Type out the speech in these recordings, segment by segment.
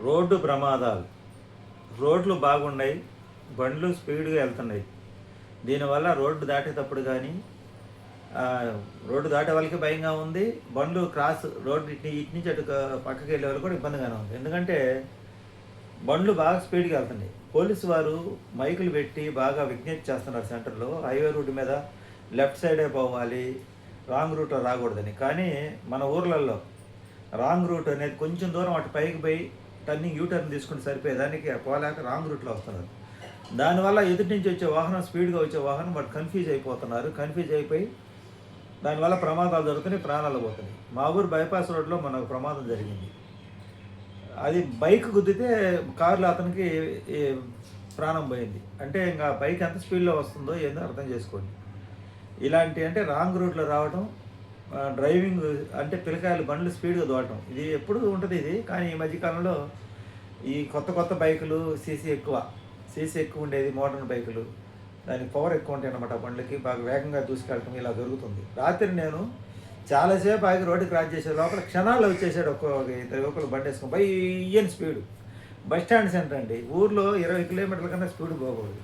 Road ప్రమాదాలు. రోడ్లు బాగున్నాయి, బండ్లు స్పీడ్గా వెళ్తున్నాయి. దీనివల్ల రోడ్డు దాటేటప్పుడు కానీ రోడ్డు దాటే వాళ్ళకి భయంగా ఉంది. బండ్లు క్రాస్ రోడ్డు ఇటు నుంచి అటు పక్కకి వెళ్ళే వాళ్ళు కూడా ఇబ్బందిగానే ఉంది. ఎందుకంటే బండ్లు బాగా స్పీడ్గా వెళ్తున్నాయి. పోలీసు వారు మైకులు పెట్టి బాగా విజ్ఞప్తి చేస్తున్నారు సెంటర్లో, హైవే రోడ్డు మీద లెఫ్ట్ సైడే పోవాలి, రాంగ్ రూట్లో రాకూడదని. కానీ మన ఊర్లలో రాంగ్ రూట్ అనేది కొంచెం దూరం అటు పైకి పోయి టర్నింగ్ యూటర్న్ తీసుకుని సరిపోయేదానికి పోలేక రాంగ్ రూట్లో వస్తున్నారు. దానివల్ల ఎదుటి నుంచి వచ్చే వాహనం, స్పీడ్గా వచ్చే వాహనం వాడు కన్ఫ్యూజ్ అయిపోతున్నారు. కన్ఫ్యూజ్ అయిపోయి దానివల్ల ప్రమాదాలు జరుగుతున్నాయి, ప్రాణాలు పోతున్నాయి. మా ఊరు బైపాస్ రోడ్లో మనకు ప్రమాదం జరిగింది. అది బైక్ గుద్దితే కారులో అతనికి ప్రాణం పోయింది. అంటే ఇంకా బైక్ ఎంత స్పీడ్లో వస్తుందో ఏందో అర్థం చేసుకోండి. ఇలాంటి అంటే రాంగ్ రూట్లో రావడం, డ్రైవింగ్ అంటే పిల్లకాయలు బండ్లు స్పీడ్గా దోడటం, ఇది ఎప్పుడు ఉంటుంది ఇది. కానీ ఈ మధ్యకాలంలో ఈ కొత్త కొత్త బైకులు సీసీ ఎక్కువ ఉండేది, మోడర్న్ బైకులు, దానికి పవర్ ఎక్కువ ఉంటాయి అన్నమాట. బండ్లకి బాగా వేగంగా దూసుకెళ్ళటం ఇలా జరుగుతుంది. రాత్రి నేను చాలాసేపు ఆగి రోడ్డు క్రాస్ చేసే లోపల క్షణాల్లో వచ్చేసాడు ఇద్దరు యువకులు బండి వేసుకుని బయ్యని స్పీడు. బస్ స్టాండ్ సెంటర్ అండి, ఊర్లో 20 కిలోమీటర్ల కన్నా స్పీడ్ పోకూడదు.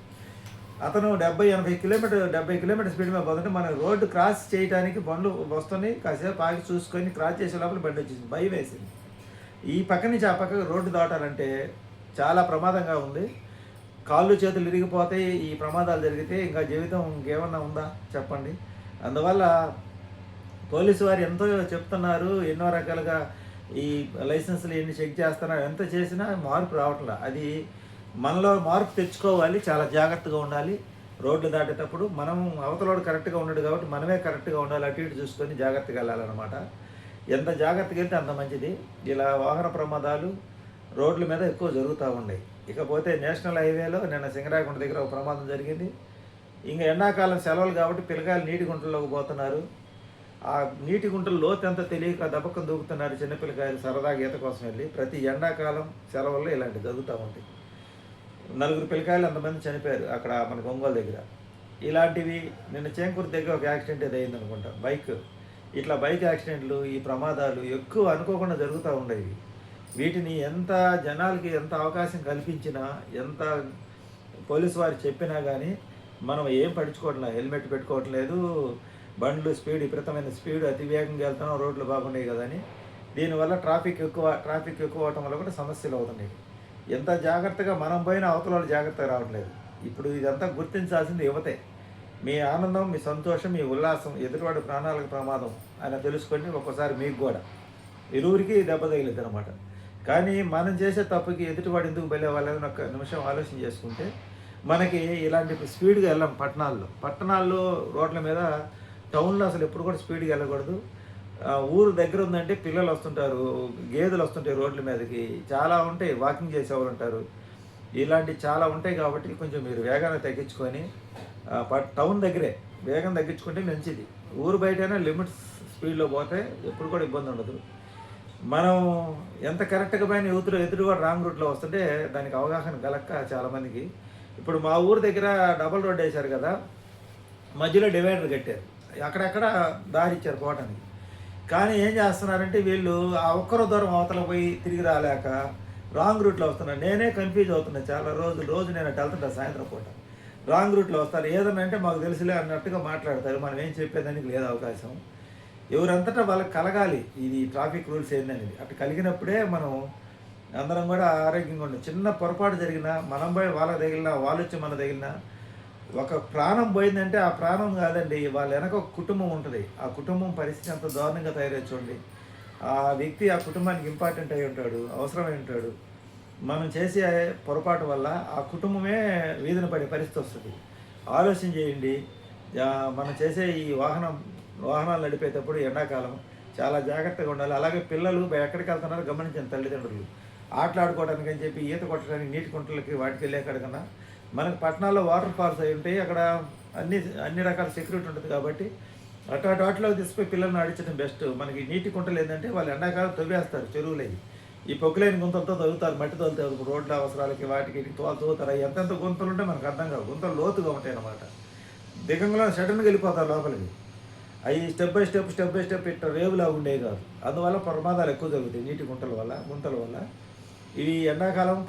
అతను 70 కిలోమీటర్ స్పీడ్ మీద పోతుంటే మన రోడ్డు క్రాస్ చేయడానికి బండ్లు వస్తున్నాయి. కాసేపు ఆగి చూసుకొని క్రాస్ చేసే లోపల బండి వచ్చేసింది, భయం వేసింది. ఈ పక్క నుంచి ఆ పక్కకు రోడ్డు దాటాలంటే చాలా ప్రమాదంగా ఉంది. కాళ్ళు చేతులు ఇరిగిపోతాయి. ఈ ప్రమాదాలు జరిగితే ఇంకా జీవితం ఇంకేమన్నా ఉందా చెప్పండి. అందువల్ల పోలీసు వారు ఎంతో చెప్తున్నారు, ఎన్నో రకాలుగా ఈ లైసెన్సులు ఎన్ని చెక్ చేస్తున్నారు, ఎంత చేసినా మార్పు రావట్లేదు. అది మనలో మార్పు తెచ్చుకోవాలి, చాలా జాగ్రత్తగా ఉండాలి. రోడ్లు దాటేటప్పుడు మనం అవతలోడు కరెక్ట్గా ఉన్నాడు కాబట్టి మనమే కరెక్ట్గా ఉండాలి. అటు ఇటు చూసుకొని జాగ్రత్తగా వెళ్ళాలన్నమాట. ఎంత జాగ్రత్తగా వెళ్తే అంత మంచిది. ఇలా వాహన ప్రమాదాలు రోడ్ల మీద ఎక్కువ జరుగుతూ ఉన్నాయి. ఇకపోతే నేషనల్ హైవేలో నిన్న సింగరాయకుంట దగ్గర ఒక ప్రమాదం జరిగింది. ఇంకా ఎండాకాలం సెలవులు కాబట్టి పిల్లకాయలు నీటి గుంటల్లోకి పోతున్నారు. ఆ నీటి గుంటలు లోతు ఎంత తెలియక దబ్బకం దూకుతున్నారు చిన్నపిల్లకాయలు సరదాగా ఈత కోసం వెళ్ళి. ప్రతి ఎండాకాలం సెలవుల్లో ఇలాంటివి జరుగుతూ ఉంటాయి. 4 పిల్లకాయలు అంతమంది చనిపోయారు అక్కడ మన ఒంగోలు దగ్గర. ఇలాంటివి నిన్న చేంకూరు దగ్గర ఒక యాక్సిడెంట్ ఏదో అయింది అనుకుంటా, ఇట్లా బైక్ యాక్సిడెంట్లు, ఈ ప్రమాదాలు ఎక్కువ అనుకోకుండా జరుగుతూ ఉండేవి. వీటిని ఎంత జనాలకి ఎంత అవకాశం కల్పించినా, ఎంత పోలీసు వారు చెప్పినా కానీ మనం ఏం పట్టించుకోవట్లేదు. హెల్మెట్ పెట్టుకోవట్లేదు, బండ్లు విపరీతమైన స్పీడ్, అతి వేగంగా వెళ్తున్నాం, రోడ్లు బాగున్నాయి కదా అని. దీనివల్ల ట్రాఫిక్ ఎక్కువ అవటం వల్ల కూడా సమస్యలు అవుతున్నాయి. ఎంత జాగ్రత్తగా మనం పోయినా అవతల వాళ్ళు జాగ్రత్తగా రావట్లేదు. ఇప్పుడు ఇదంతా గుర్తించాల్సింది యువతే. మీ ఆనందం, మీ సంతోషం, మీ ఉల్లాసం ఎదుటివాడి ప్రాణాలకు ప్రమాదం అని తెలుసుకొని ఒక్కోసారి మీకు కూడా ఇరువురికి దెబ్బ తగిలిద్ది అనమాట. కానీ మనం చేసే తప్పుకి ఎదుటివాడు ఎందుకు బలే వాళ్ళని ఒక నిమిషం ఆలోచన చేసుకుంటే మనకి ఇలాంటి స్పీడ్గా వెళ్ళాం. పట్టణాల్లో రోడ్ల మీద, టౌన్లో అసలు ఎప్పుడు కూడా స్పీడ్గా వెళ్ళకూడదు. ఊరు దగ్గర ఉందంటే పిల్లలు వస్తుంటారు, గేదెలు వస్తుంటాయి రోడ్ల మీదకి, చాలా ఉంటాయి, వాకింగ్ చేసేవాళ్ళు ఉంటారు, ఇలాంటివి చాలా ఉంటాయి. కాబట్టి కొంచెం మీరు వేగాన్ని తగ్గించుకొని టౌన్ దగ్గరే వేగం తగ్గించుకుంటే మంచిది. ఊరు బయటైనా లిమిట్స్ స్పీడ్లో పోతే ఎప్పుడు కూడా ఇబ్బంది ఉండదు. మనం ఎంత కరెక్ట్గా పైన ఎదురు కూడా రాంగ్ రూట్లో వస్తుంటే దానికి అవగాహన కలక్క చాలామందికి. ఇప్పుడు మా ఊరు దగ్గర డబల్ రోడ్ వేశారు కదా, మధ్యలో డివైడర్ కట్టారు, అక్కడక్కడ దారి ఇచ్చారు పోవటానికి. కానీ ఏం చేస్తున్నారంటే వీళ్ళు ఆ ఒక్కరో దూరం అవతల పోయి తిరిగి రాలేక రాంగ్ రూట్లో వస్తున్నారు. నేనే కన్ఫ్యూజ్ అవుతున్నాను చాలా రోజు నేను అటు వెళ్తుంటా సాయంత్రం పూట. రాంగ్ రూట్లో వస్తారు, ఏదన్నా అంటే మాకు తెలుసులే అన్నట్టుగా మాట్లాడతారు. మనం ఏం చెప్పేదానికి లేదు అవకాశం. ఎవరంతటా వాళ్ళకి కలగాలి ఇది ట్రాఫిక్ రూల్స్ ఏందనేది. అటు కలిగినప్పుడే మనం అందరం కూడా ఆరోగ్యంగా ఉంటాం. చిన్న పొరపాటు జరిగినా, మనం పోయి వాళ్ళకి తగిలినా, వాళ్ళు వచ్చి మన తగిలినా, ఒక ప్రాణం పోయిందంటే ఆ ప్రాణం కాదండి, వాళ్ళ వెనక ఒక కుటుంబం ఉంటుంది. ఆ కుటుంబం పరిస్థితి అంత దారుణంగా తయారై చూడండి. ఆ వ్యక్తి ఆ కుటుంబానికి ఇంపార్టెంట్ అయి ఉంటాడు, అవసరమై ఉంటాడు. మనం చేసే పొరపాటు వల్ల ఆ కుటుంబమే వీధిన పడే పరిస్థితి వస్తుంది. ఆలోచన చేయండి. మనం చేసే ఈ వాహనాలు నడిపేటప్పుడు ఎండాకాలం చాలా జాగ్రత్తగా ఉండాలి. అలాగే పిల్లలు ఎక్కడికి వెళ్తున్నారో గమనించండి. తల్లిదండ్రులు ఆటలాడుకోవడానికి అని చెప్పి ఈత కొట్టడానికి నీటి కుంటలకి వాటికి వెళ్ళేకడకన్నా మనకు పట్టణాల్లో వాటర్ ఫాల్స్ అయి ఉంటాయి, అక్కడ అన్ని రకాల సెక్యూరిటీ ఉంటుంది. కాబట్టి వాటిలో తీసుకుపోయి పిల్లల్ని ఆడించడం బెస్ట్. మనకి నీటి కుంటలు ఏంటంటే వాళ్ళు ఎండాకాలం తవ్వేస్తారు చెరువులవి, ఈ పొక్కులేని గుంతలతో తవ్వుతారు, మట్టి తవ్వుతారు, రోడ్ల అవసరాలకి వాటికి తవ్వుతారు. ఎంతెంత గుంతలు ఉంటే మనకు అర్థం కాదు, గుంతలు లోతుగా ఉంటాయి అన్నమాట. దిగంగా సడన్గా వెళ్ళిపోతారు లోపలికి. అవి స్టెప్ బై స్టెప్ ఇట్లా రేవులా ఉండేవి కాదు. అందువల్ల ప్రమాదాలు ఎక్కువ జరుగుతాయి నీటి గుంతల వల్ల. ఇవి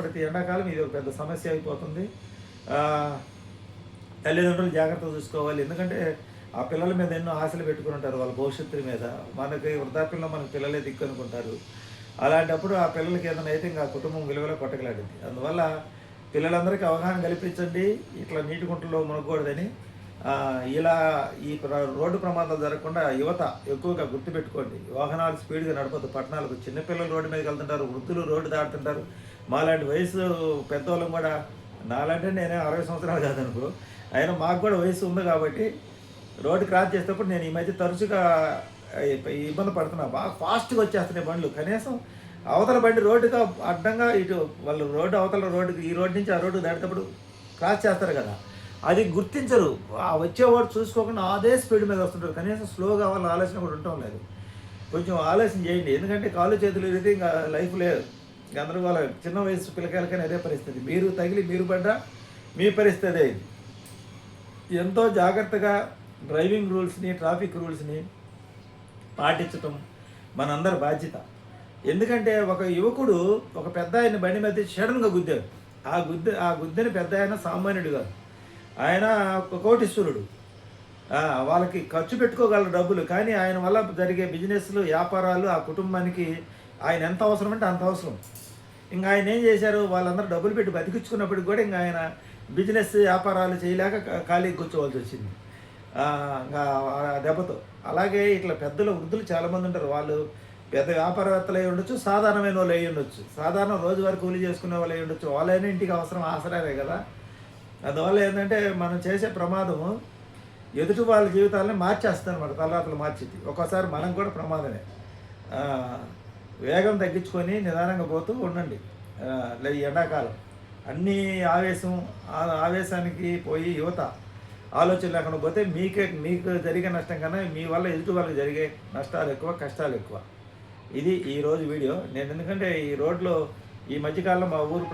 ప్రతి ఎండాకాలం ఇది ఒక పెద్ద సమస్య అయిపోతుంది. తల్లిదండ్రులు జాగ్రత్తగా చూసుకోవాలి. ఎందుకంటే ఆ పిల్లల మీద ఎన్నో ఆశలు పెట్టుకుని ఉంటారు, వాళ్ళ భవిష్యత్తు మీద. మనకి వృద్ధాప్యంలో మనకి పిల్లలే దిక్కు అనుకుంటారు. అలాంటప్పుడు ఆ పిల్లలకి ఏదైనా అయితే ఇంకా కుటుంబం విలువలో కొట్టగలాడింది. అందువల్ల పిల్లలందరికీ అవగాహన కల్పించండి, ఇట్లా నీటి గుంటల్లో మునగకూడదని. ఇలా ఈ రోడ్డు ప్రమాదాలు జరగకుండా యువత ఎక్కువగా గుర్తుపెట్టుకోండి. వాహనాలు స్పీడ్గా నడపద్దు. పట్టణాలకు చిన్నపిల్లలు రోడ్డు మీదకి వెళ్తుంటారు, వృద్ధులు రోడ్డు దాటుతుంటారు. మాలాంటి వయసు పెద్దవాళ్ళం కూడా, నాలంటే నేనే 60 సంవత్సరాలు కాదనుకో, అయినా మాకు కూడా వయసు ఉంది కాబట్టి రోడ్డు క్రాస్ చేసేటప్పుడు నేను ఈ మధ్య తరచుగా ఇబ్బంది పడుతున్నా. బాగా ఫాస్ట్గా వచ్చేస్తున్నాయి బండ్లు. కనీసం అవతల బండి రోడ్డుగా అడ్డంగా ఇటు వాళ్ళు అవతల రోడ్డుకి ఈ రోడ్డు నుంచి ఆ రోడ్డు దాటేటప్పుడు క్రాస్ చేస్తారు కదా, అది గుర్తించరు. ఆ వచ్చేవాడు చూసుకోకుండా అదే స్పీడ్ మీద వస్తుంటారు. కనీసం స్లోగా వాళ్ళ ఆలోచన కూడా ఉండటం లేదు. కొంచెం ఆలోచన చేయండి. ఎందుకంటే కాళ్ళు చేతులు ఇది ఇంకా లైఫ్ లేదు. అందరూ వాళ్ళ చిన్న వయసు పిల్లకాయలకైనా అదే పరిస్థితి. మీరు తగిలి మీరు పడ్డా మీ పరిస్థితి అదే. ఎంతో జాగ్రత్తగా డ్రైవింగ్ రూల్స్ని, ట్రాఫిక్ రూల్స్ని పాటించటం మనందరి బాధ్యత. ఎందుకంటే ఒక యువకుడు ఒక పెద్ద ఆయన బండి మీద సడన్గా గుద్దాడు. ఆ గుద్దని పెద్ద ఆయన సామాన్యుడు కాదు, ఆయన ఒక కోటీశ్వరుడు. వాళ్ళకి ఖర్చు పెట్టుకోగలరు డబ్బులు, కానీ ఆయన వల్ల జరిగే బిజినెస్లు, వ్యాపారాలు ఆ కుటుంబానికి ఆయన ఎంత అవసరం అంటే అంత అవసరం. ఇంకా ఆయన ఏం చేశారు, వాళ్ళందరూ డబ్బులు పెట్టి బతికించుకున్నప్పటికి కూడా ఇంకా ఆయన బిజినెస్ వ్యాపారాలు చేయలేక ఖాళీకి కూర్చోవలసి వచ్చింది ఇంకా దెబ్బతో. అలాగే ఇట్లా పెద్దలు వృద్ధులు చాలామంది ఉంటారు. వాళ్ళు పెద్ద వ్యాపారవేత్తలు అయి ఉండొచ్చు, సాధారణమైన వాళ్ళు అయి ఉండొచ్చు, సాధారణ రోజువారీ కూలీ చేసుకునే వాళ్ళు అయి ఉండొచ్చు. వాళ్ళైనా ఇంటికి అవసరం ఆసరాలే కదా. అందువల్ల ఏంటంటే మనం చేసే ప్రమాదము ఎదుటి వాళ్ళ జీవితాలని మార్చేస్తారన్నమాట, తలరాతలు మార్చిద్ది. ఒక్కోసారి మనం కూడా ప్రమాదమే. వేగం తగ్గించుకొని నిదానంగా పోతూ ఉండండి. ఈ ఎండాకాలం అన్నీ ఆవేశానికి పోయి యువత ఆలోచన లేకుండా పోతే మీకు జరిగే నష్టం కన్నా మీ వల్ల ఎదుటి వాళ్ళకి జరిగే నష్టాలు ఎక్కువ, కష్టాలు ఎక్కువ. ఇది ఈరోజు వీడియో. నేను ఎందుకంటే ఈ రోడ్లో ఈ మధ్యకాలంలో మా ఊరు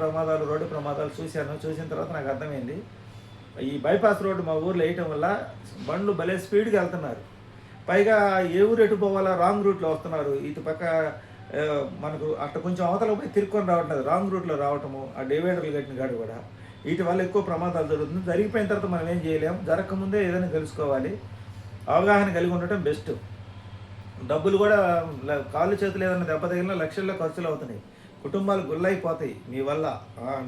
రోడ్డు ప్రమాదాలు చూసిన తర్వాత నాకు అర్థమైంది. ఈ బైపాస్ రోడ్డు మా ఊర్లో వేయటం వల్ల బండ్లు భలే స్పీడ్గా వెళ్తున్నారు. పైగా ఏ ఊరు ఎటు పోవాలా రాంగ్ రూట్లో వస్తున్నారు. ఇటు పక్క మనకు అట్ట కొంచెం అవతల పోయి తిరుక్కొని రావట్లేదు, రాంగ్ రూట్లో రావటము. ఆ డివైడర్లు కట్టిన కాడు కూడా వీటి వల్ల ఎక్కువ ప్రమాదాలు జరుగుతుంది. జరిగిపోయిన తర్వాత మనం ఏం చేయలేము. జరగకముందే ఏదైనా తెలుసుకోవాలి. అవగాహన కలిగి ఉండటం బెస్ట్. డబ్బులు కూడా కాళ్ళు చేతులు ఏదైనా దెబ్బ తగిలినా లక్షల్లో ఖర్చులు అవుతున్నాయి. కుటుంబాలు గుల్లైపోతాయి మీ వల్ల.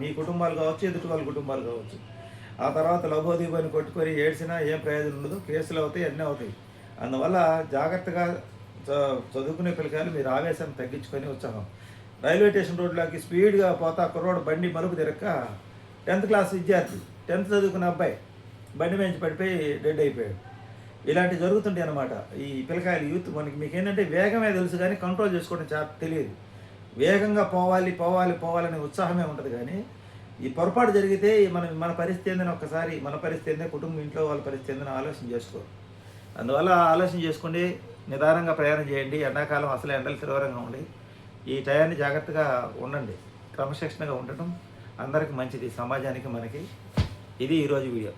మీ కుటుంబాలు కావచ్చు, ఎదుటి వాళ్ళ కుటుంబాలు కావచ్చు. ఆ తర్వాత లభోదీపాన్ని కొట్టుకొని ఏడ్చినా ఏం ప్రయోజనం ఉండదు. కేసులు అవుతాయి, అన్నీ అవుతాయి. అందువల్ల జాగ్రత్తగా చదువుకునే పిల్లకాయలు మీరు ఆవేశాన్ని తగ్గించుకొని ఉత్సాహం. రైల్వే స్టేషన్ రోడ్లోకి స్పీడ్గా పోతా కుర్రోడు బండి మలుపు తిరక్క 10th క్లాస్ విద్యార్థి, 10th చదువుకున్న అబ్బాయి బండి మీద పడిపోయి డెడ్ అయిపోయాడు. ఇలాంటివి జరుగుతుంటాయి అన్నమాట. ఈ పిల్లకాయలు యూత్ మీకు ఏంటంటే వేగమే తెలుసు కానీ కంట్రోల్ చేసుకోవడం చాలా తెలియదు. వేగంగా పోవాలనే ఉత్సాహమే ఉంటుంది. కానీ ఈ పొరపాటు జరిగితే మన పరిస్థితి ఏందని ఒక్కసారి మన పరిస్థితి ఏందో, కుటుంబం ఇంట్లో వాళ్ళ పరిస్థితి ఏందని ఆలోచన చేసుకోరు. అందువల్ల ఆలోచన చేసుకోండి, నిదానంగా ప్రయాణం చేయండి. ఎండాకాలం అసలు ఎండలు తీవ్రంగా ఉండి ఈ టయాన్ని జాగ్రత్తగా ఉండండి. క్రమశిక్షణగా ఉండటం అందరికీ మంచిది, సమాజానికి మనకి. ఇది ఈరోజు వీడియో.